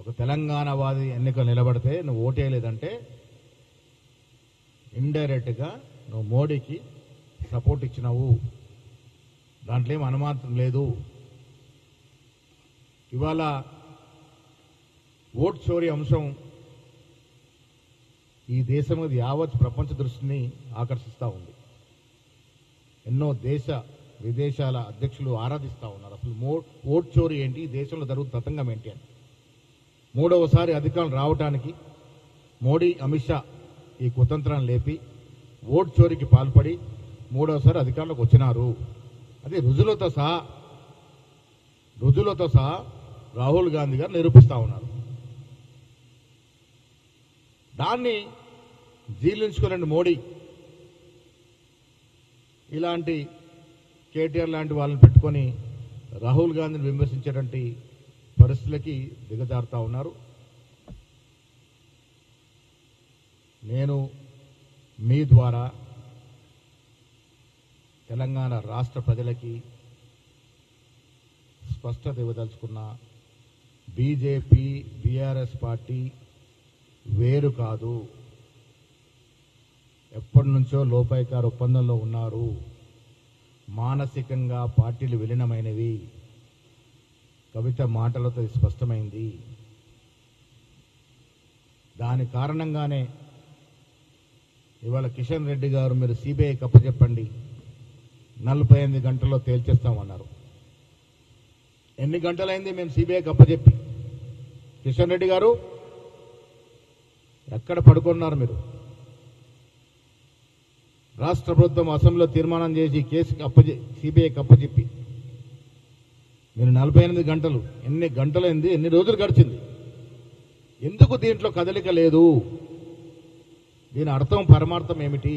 ఒక తెలంగాణవాది ఎన్నికలు నిలబడితే నువ్వు ఓటేయలేదంటే ఇండైరెక్ట్గా నువ్వు మోడీకి సపోర్ట్ ఇచ్చినావు, దాంట్లో ఏం అనుమానం లేదు. ఇవాళ ఓట్ చోరీ అంశం ఈ దేశం మీద యావత్ ప్రపంచ దృష్టిని ఆకర్షిస్తూ ఉంది. ఎన్నో దేశ విదేశాల అధ్యక్షులు ఆరాధిస్తూ ఉన్నారు. అసలు ఓట్ చోరీ ఏంటి, ఈ దేశంలో జరుగుతున్న తతంగం ఏంటి అని. మూడవసారి అధికారం రావడానికి మోడీ అమిత్ షా ఈ కుతంత్రాన్ని లేపి ఓట్ చోరీకి పాల్పడి మూడవసారి అధికారంలోకి వచ్చినారు. అది రుజువులతో సహా రాహుల్ గాంధీ గారు నిరూపిస్తూ ఉన్నారు. దాన్ని జీర్ణించుకోలేండి మోడీ. ఇలాంటి కేటీఆర్ లాంటి వాళ్ళని పెట్టుకొని రాహుల్ గాంధీని విమర్శించేటువంటి పరిస్థితులకి దిగజారుతా ఉన్నారు. నేను మీ ద్వారా తెలంగాణ రాష్ట్ర ప్రజలకి స్పష్టత ఇవ్వదలుచుకున్న, బీజేపీ బీఆర్ఎస్ పార్టీ వేరు కాదు. ఎప్పటి నుంచో లోపాయికారు ఒప్పందంలో ఉన్నారు. మానసికంగా పార్టీలు విలీనమైనవి. కవిత మాటలతో స్పష్టమైంది. దాని కారణంగానే ఇవాళ కిషన్ రెడ్డి గారు మీరు సిబిఐ కప్పచెప్పండి, 48 గంటల్లో తేల్చేస్తామన్నారు. ఎన్ని గంటలైంది మేము సిబిఐ కప్పచెప్పి? కిషన్ రెడ్డి గారు ఎక్కడ పడుకున్నారు మీరు? రాష్ట్ర ప్రభుత్వం అసెంబ్లీలో తీర్మానం చేసి కేసు సిబిఐ కప్పచెప్పి మీరు 48 గంటలు, ఎన్ని గంటలైంది, ఎన్ని రోజులు గడిచింది? ఎందుకు దీంట్లో కదలిక లేదు? దీని అర్థం పరమార్థం ఏమిటి?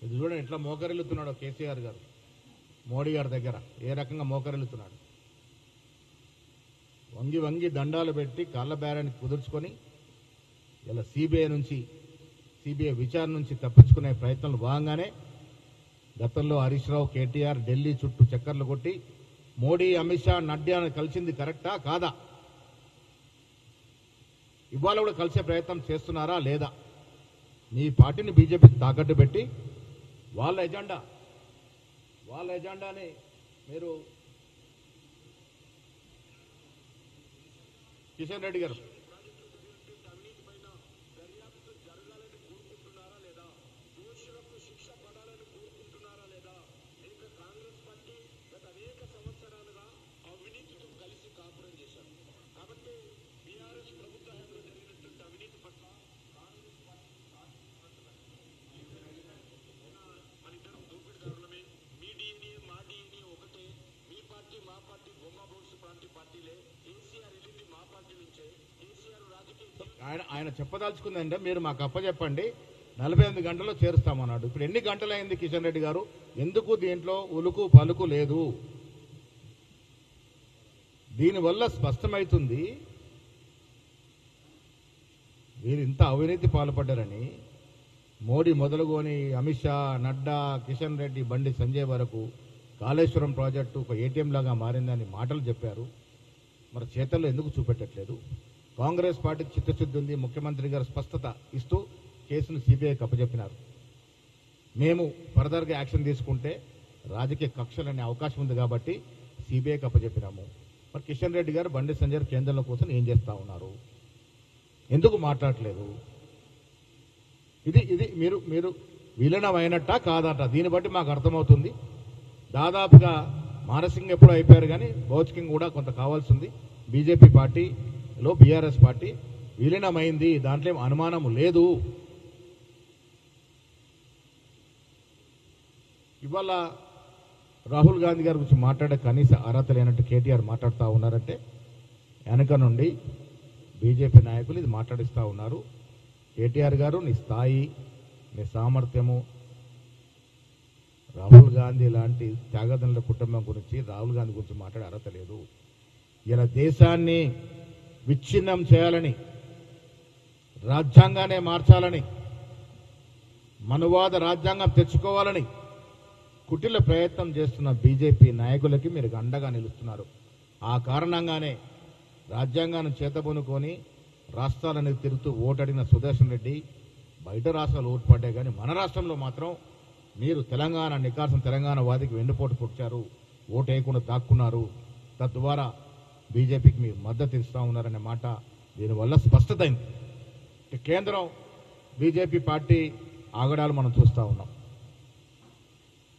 ఇది చూడండి ఎట్లా మోకరిల్లుతున్నాడో కేసీఆర్ గారు మోడీ గారి దగ్గర, ఏ రకంగా మోకరిల్లుతున్నాడు. వంగి వంగి దండాలు పెట్టి కాళ్ళ బేరాన్ని కుదుర్చుకొని ఇలా సిబిఐ విచారణ నుంచి తప్పించుకునే ప్రయత్నాలు భాగంగానే గతంలో హరీష్ రావు, కేటీఆర్ ఢిల్లీ చుట్టూ చక్కర్లు కొట్టి మోడీ, అమిత్ షా, నడ్డాను కలిసింది కరెక్టా కాదా? ఇవాళ కూడా కలిసే ప్రయత్నం చేస్తున్నారా లేదా? మీ పార్టీని బీజేపీకి తాకట్టు పెట్టి వాళ్ళ ఎజెండాని మీరు కిషన్ రెడ్డి గారు ఆయన చెప్పదలుచుకుందంటే మీరు మాకు అప్పచెప్పండి, 48 గంటల్లో చేరుస్తామన్నాడు. ఇప్పుడు ఎన్ని గంటలైంది కిషన్ రెడ్డి గారు? ఎందుకు దీంట్లో ఉలుకు పలుకు లేదు? దీనివల్ల స్పష్టమవుతుంది వీరు ఇంత అవినీతి పాల్పడ్డారని. మోడీ మొదలుకొని అమిత్ షా, నడ్డా, కిషన్ రెడ్డి, బండి సంజయ్ వరకు కాళేశ్వరం ప్రాజెక్టు ఒక ఏటీఎం లాగా మారిందని మాటలు చెప్పారు. మరి చేతల్లో ఎందుకు చూపెట్టట్లేదు? కాంగ్రెస్ పార్టీకి చిత్తశుద్ధి ఉంది. ముఖ్యమంత్రి గారు స్పష్టత ఇస్తూ కేసును సిబిఐకి అప్పచెప్పినారు. మేము ఫర్దర్గా యాక్షన్ తీసుకుంటే రాజకీయ కక్షలనే అవకాశం ఉంది కాబట్టి సిబిఐకి అప్పచెప్పినాము. మరి కిషన్ రెడ్డి గారు, బండి సంజయ్ కేంద్రంలో కోసం ఏం చేస్తూ ఉన్నారు? ఎందుకు మాట్లాడట్లేదు? ఇది మీరు విలీనమైనట్టా కాదట? దీన్ని బట్టి మాకు అర్థమవుతుంది. దాదాపుగా మానసికంగా ఎప్పుడూ అయిపోయారు, కానీ భౌతికంగా కూడా కొంత కావాల్సి ఉంది. బీజేపీ పార్టీలో బీఆర్ఎస్ పార్టీ విలీనమైంది, దాంట్లో అనుమానం లేదు. ఇవాళ రాహుల్ గాంధీ గారి గురించి మాట్లాడే కనీస అర్హత లేనట్టు కేటీఆర్ మాట్లాడుతూ ఉన్నారంటే వెనక నుండి బీజేపీ నాయకులు ఇది మాట్లాడిస్తూ ఉన్నారు. కేటీఆర్ గారు, నీ స్థాయి, నీ సామర్థ్యము, రాహుల్ గాంధీ లాంటి త్యాగదనుల కుటుంబం గురించి, రాహుల్ గాంధీ గురించి మాట్లాడే అర్హత లేదు. ఇలా దేశాన్ని విచ్ఛిన్నం చేయాలని, రాజ్యాంగాన్ని మార్చాలని, మనువాద రాజ్యాంగం తెచ్చుకోవాలని కుటిల ప్రయత్నం చేస్తున్న బీజేపీ నాయకులకి మీరు అండగా నిలుస్తున్నారు. ఆ కారణంగానే రాజ్యాంగాన్ని చేతబొనుకొని రాష్ట్రాలను తిరుగుతూ ఓటడిన సుదర్శన్ రెడ్డి బయట రాష్ట్రాలు ఓటు పడ్డాయి, కానీ మన రాష్ట్రంలో మాత్రం మీరు తెలంగాణ నికార్సం తెలంగాణ వాదికి వెన్నుపోటు పొడిచారు, ఓటు వేయకుండా దాక్కున్నారు. తద్వారా బీజేపీకి మీరు మద్దతు ఇస్తూ ఉన్నారనే మాట దీనివల్ల స్పష్టత అయింది. కేంద్రం బీజేపీ పార్టీ ఆగడాలు మనం చూస్తూ ఉన్నాం.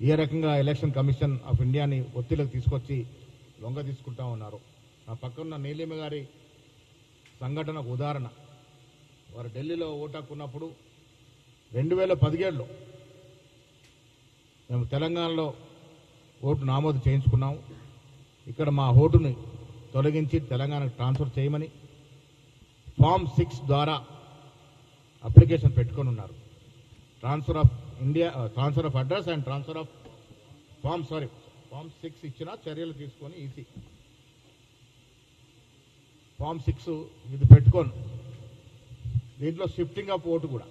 ఏ రకంగా ఎలక్షన్ కమిషన్ ఆఫ్ ఇండియాని ఒత్తిడికి తీసుకొచ్చి లొంగ తీసుకుంటా ఉన్నారు. నా పక్కన నీలిమ గారి సంఘటనకు ఉదాహరణ. వారు ఢిల్లీలో ఓటు హక్కున్నప్పుడు 2017లో మేము తెలంగాణలో ఓటు నమోదు చేయించుకున్నాము. ఇక్కడ మా ఓటుని తొలగించి తెలంగాణకు ట్రాన్స్ఫర్ చేయమని ఫామ్ 6 ద్వారా అప్లికేషన్ పెట్టుకొని ఉన్నారు. Transfer of address and transfer of form 6 ఇచ్చిన చర్యలు తీసుకొని ఈసీ ఫామ్ 6 ఇది పెట్టుకోను. దీంట్లో షిఫ్టింగ్ ఆఫ్ ఓటు కూడా